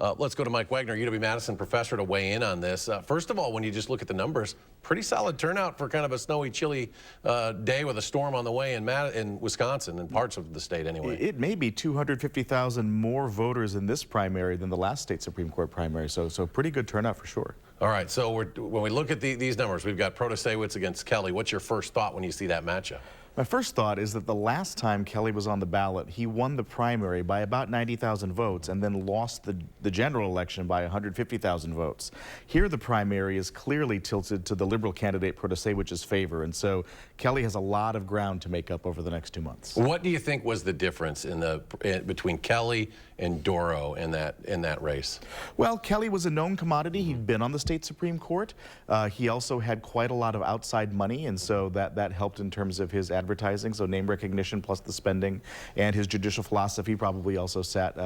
Let's go to Mike Wagner, UW-Madison professor, to weigh in on this. First of all, when you just look at the numbers, pretty solid turnout for kind of a snowy, chilly day with a storm on the way in Wisconsin and parts of the state anyway. It may be 250,000 more voters in this primary than the last state Supreme Court primary, so pretty good turnout for sure. All right, so when we look at these numbers, we've got Protasewicz against Kelly. What's your first thought when you see that matchup? My first thought is that the last time Kelly was on the ballot, he won the primary by about 90,000 votes and then lost the general election by 150,000 votes. Here the primary is clearly tilted to the Liberal candidate Protasewicz's favor, and so Kelly has a lot of ground to make up over the next 2 months. What do you think was the difference between Kelly and Doro in that race? Well, Kelly was a known commodity. He'd been on the state Supreme Court. He also had quite a lot of outside money, and so that helped in terms of his advertising, so name recognition plus the spending, and his judicial philosophy probably also sat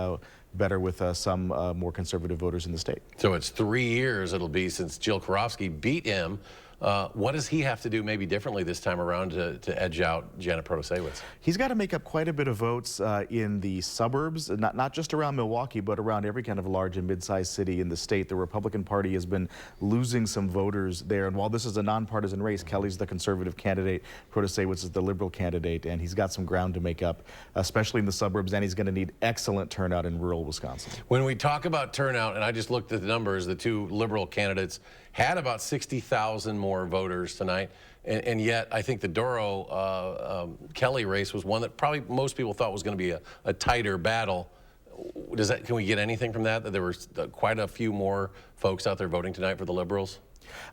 better with some more conservative voters in the state. So it's 3 years it'll be since Jill Karofsky beat him. What does he have to do maybe differently this time around to edge out Janet Protasewicz? He's got to make up quite a bit of votes in the suburbs, not just around Milwaukee, but around every kind of large and mid-sized city in the state. The Republican Party has been losing some voters there, and while this is a nonpartisan race, Kelly's the conservative candidate, Protasewicz is the liberal candidate, and he's got some ground to make up, especially in the suburbs, and he's going to need excellent turnout in rural Wisconsin. When we talk about turnout, and I just looked at the numbers, the two liberal candidates had about 60,000 more voters tonight, and yet I think the Doro-Kelly race was one that probably most people thought was going to be a tighter battle. Can we get anything from that there were quite a few more folks out there voting tonight for the liberals?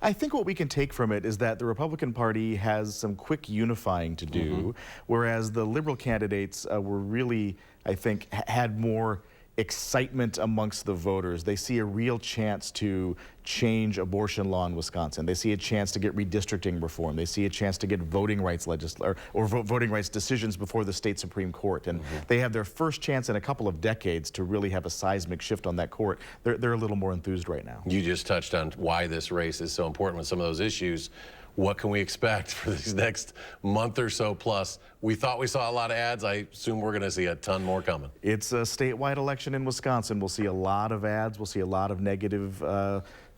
I think what we can take from it is that the Republican Party has some quick unifying to do, whereas the liberal candidates were really, I think, had more excitement amongst the voters. They see a real chance to change abortion law in Wisconsin. They see a chance to get redistricting reform. They see a chance to get voting rights voting rights decisions before the state Supreme Court. And they have their first chance in a couple of decades to really have a seismic shift on that court. They're a little more enthused right now. You just touched on why this race is so important with some of those issues. What can we expect for these next month or so plus? We thought we saw a lot of ads. I assume we're going to see a ton more coming. It's a statewide election in Wisconsin. We'll see a lot of ads. We'll see a lot of negative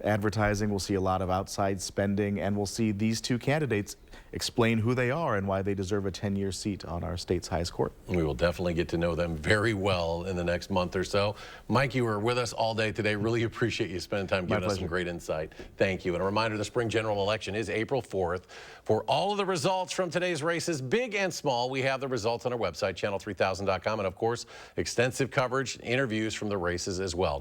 advertising. We'll see a lot of outside spending. And we'll see these two candidates explain who they are and why they deserve a 10-year seat on our state's highest court. We will definitely get to know them very well in the next month or so. Mike, you were with us all day today. Really appreciate you spending time giving us some great insight. Thank you. And a reminder, the spring general election is April 4th. For all of the results from today's races, big and small, we have the results on our website, channel3000.com, and of course, extensive coverage, interviews from the races as well.